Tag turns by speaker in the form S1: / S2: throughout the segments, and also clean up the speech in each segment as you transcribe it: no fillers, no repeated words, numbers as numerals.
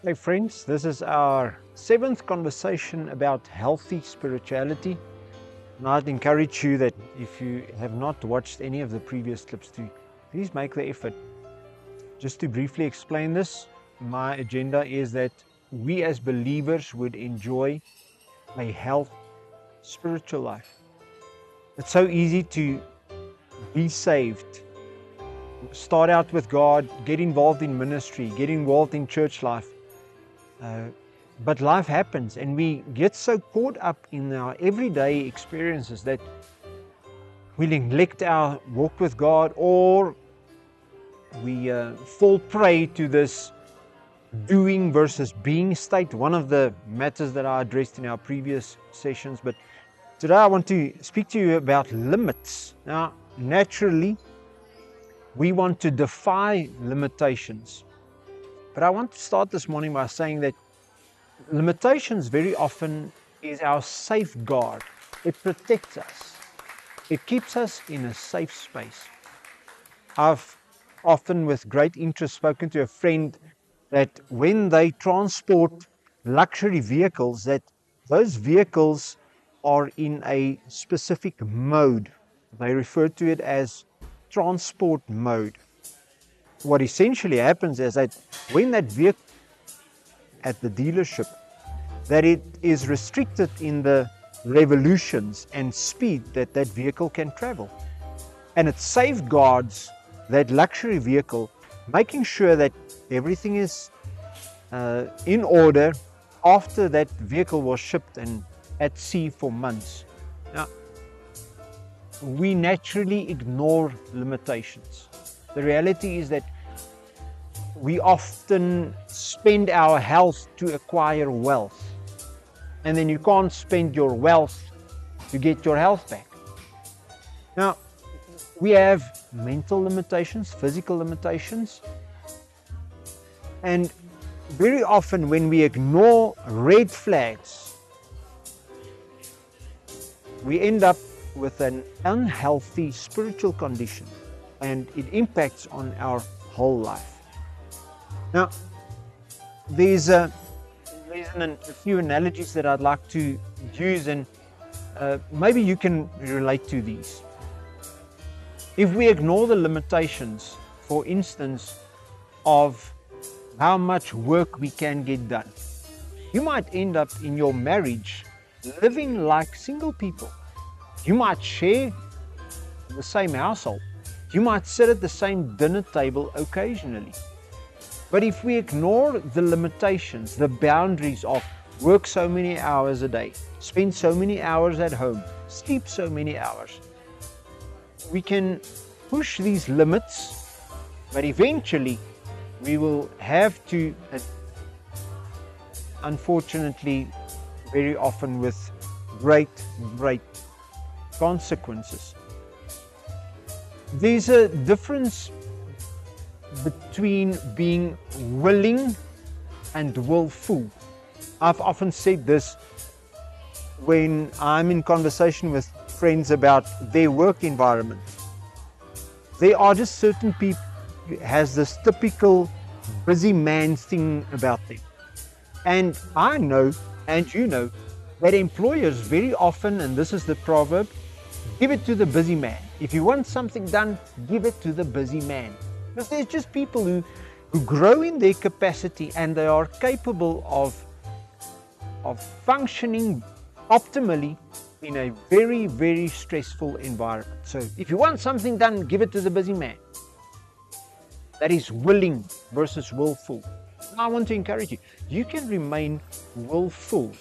S1: Hey friends, this is our 7th conversation about healthy spirituality. And I'd encourage you that if you have not watched any of the previous clips, to please make the effort. Just to briefly explain this, my agenda is that we as believers would enjoy a healthy spiritual life. It's so easy to be saved, start out with God, get involved in ministry, get involved in church life. But life happens and we get so caught up in our everyday experiences that we neglect our walk with God, or we fall prey to this doing versus being state, one of the matters that I addressed in our previous sessions. But today I want to speak to you about limits. Now, naturally, we want to defy limitations. But I want to start this morning by saying that limitations very often is our safeguard. It protects us. It keeps us in a safe space. I've often with great interest spoken to a friend that when they transport luxury vehicles, that those vehicles are in a specific mode. They refer to it as transport mode. What essentially happens is that when that vehicle at the dealership, that it is restricted in the revolutions and speed that that vehicle can travel. And it safeguards that luxury vehicle, making sure that everything is in order after that vehicle was shipped and at sea for months. Now, we naturally ignore limitations. The reality is that we often spend our health to acquire wealth. And then you can't spend your wealth to get your health back. Now, we have mental limitations, physical limitations. And very often when we ignore red flags, we end up with an unhealthy spiritual condition, and it impacts on our whole life. Now, there's a few analogies that I'd like to use, and maybe you can relate to these. If we ignore the limitations, for instance, of how much work we can get done, you might end up in your marriage living like single people. You might share the same household. You might sit at the same dinner table occasionally. But if we ignore the limitations, the boundaries of work so many hours a day, spend so many hours at home, sleep so many hours, we can push these limits, but eventually we will have to, unfortunately, very often with great consequences. There's a difference between being willing and willful. I've often said this when I'm in conversation with friends about their work environment. There are just certain people who has this typical busy man thing about them. And I know, and you know, that employers very often, and this is the proverb, give it to the busy man. If you want something done, give it to the busy man. Because there's just people who grow in their capacity and they are capable of functioning optimally in a very stressful environment. So if you want something done, give it to the busy man. That is willing versus willful. Now I want to encourage you. You can remain willful.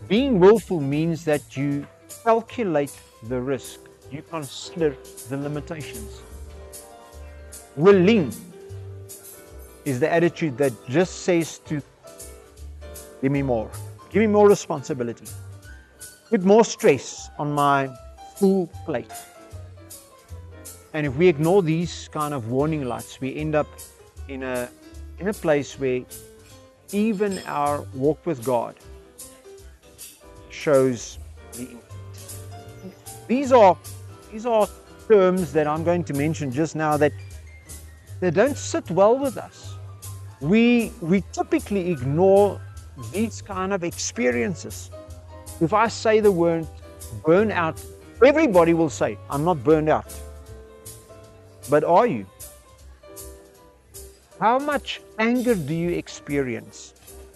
S1: Being willful means that you calculate the risk. You consider the limitations. Willing is the attitude that just says to, give me more responsibility, put more stress on my full plate. And if we ignore these kind of warning lights, we end up in a place where even our walk with God shows the impact. These are terms that I'm going to mention just now that they don't sit well with us. we typically ignore these kind of experiences. If I say the word burn out, everybody will say, I'm not burned out. But are you? How much anger do you experience?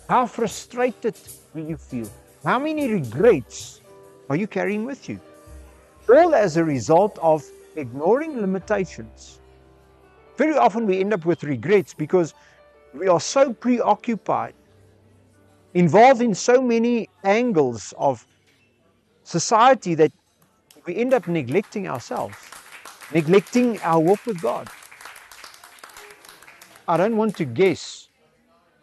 S1: How frustrated do you feel? How many regrets are you carrying with you? All as a result of ignoring limitations. Very often we end up with regrets because we are so preoccupied, involved in so many angles of society that we end up neglecting ourselves, neglecting our walk with God. I don't want to guess,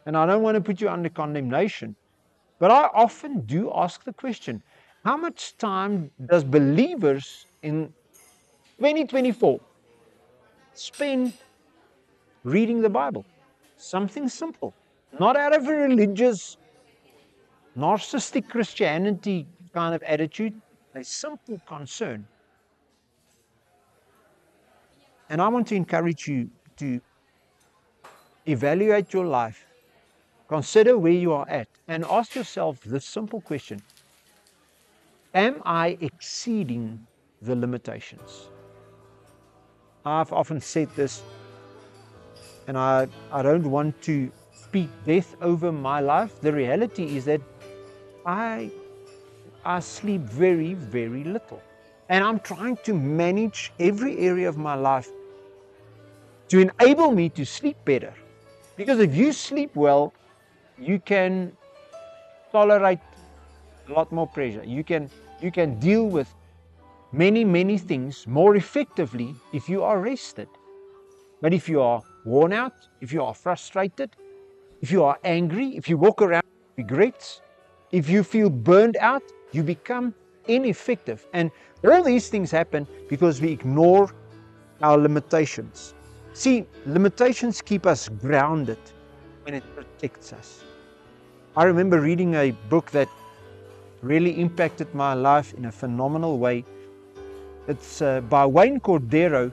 S1: and I don't want to put you under condemnation, but I often do ask the question, how much time does believers in 2024 spend reading the Bible? Something simple, not out of a religious, narcissistic Christianity kind of attitude, a simple concern. And I want to encourage you to evaluate your life, consider where you are at, and ask yourself this simple question: am I exceeding the limitations? I've often said this, and I don't want to speak death over my life. The reality is that I sleep very, very little. And I'm trying to manage every area of my life to enable me to sleep better. Because if you sleep well, you can tolerate a lot more pressure. You can deal with many things more effectively if you are rested. But if you are worn out, if you are frustrated, if you are angry, if you walk around with regrets, if you feel burned out, you become ineffective. And all these things happen because we ignore our limitations. See, limitations keep us grounded and it protects us. I remember reading a book that really impacted my life in a phenomenal way. It's by Wayne Cordero,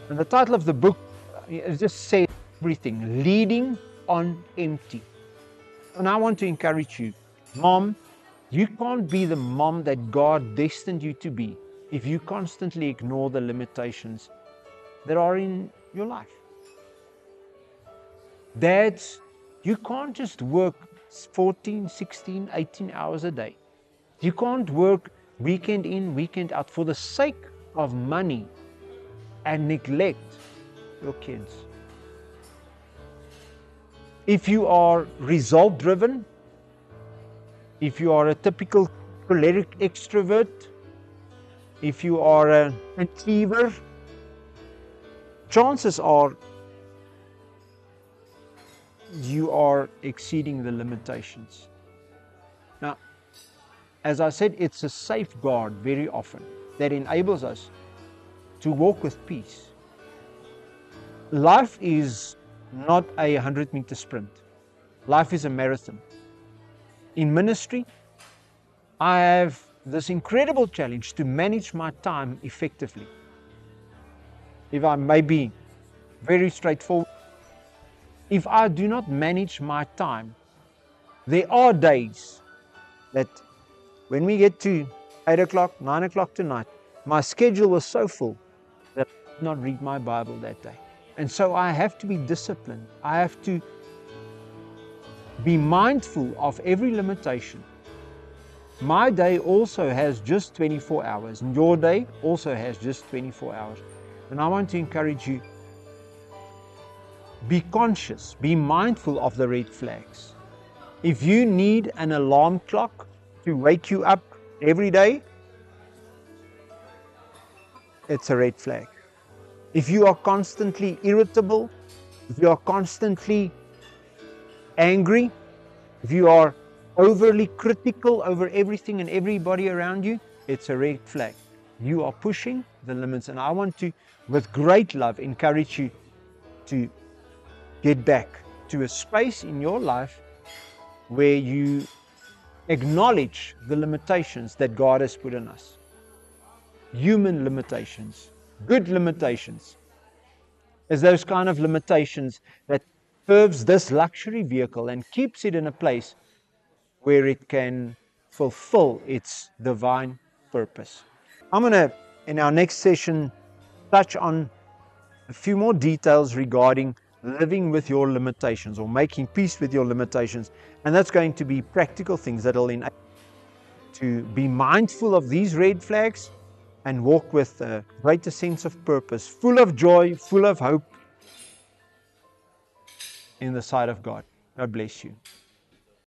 S1: and the title of the book just says everything: Leading on Empty. And I want to encourage you, Mom, you can't be the mom that God destined you to be if you constantly ignore the limitations that are in your life. Dads, you can't just work 14, 16, 18 hours a day. You can't work weekend in, weekend out for the sake of money and neglect your kids. If you are result driven, if you are a typical choleric extrovert, if you are an achiever, chances are you are exceeding the limitations. Now, as I said, it's a safeguard very often that enables us to walk with peace. Life is not a 100-meter sprint. Life is a marathon. In ministry, I have this incredible challenge to manage my time effectively. If I may be very straightforward, if I do not manage my time, there are days that when we get to 8 o'clock, 9 o'clock tonight, my schedule was so full that I did not read my Bible that day. And so I have to be disciplined. I have to be mindful of every limitation. My day also has just 24 hours, and your day also has just 24 hours. And I want to encourage you, be conscious, be mindful of the red flags. If you need an alarm clock to wake you up every day, it's a red flag. If you are constantly irritable, if you are constantly angry, if you are overly critical over everything and everybody around you, it's a red flag. You are pushing the limits, and I want to, with great love, encourage you to get back to a space in your life where you acknowledge the limitations that God has put in us. Human limitations, good limitations, is those kind of limitations that serves this luxury vehicle and keeps it in a place where it can fulfill its divine purpose. I'm going to, in our next session, touch on a few more details regarding living with your limitations or making peace with your limitations. And that's going to be practical things that will enable you to be mindful of these red flags and walk with a greater sense of purpose, full of joy, full of hope in the sight of God. God bless you.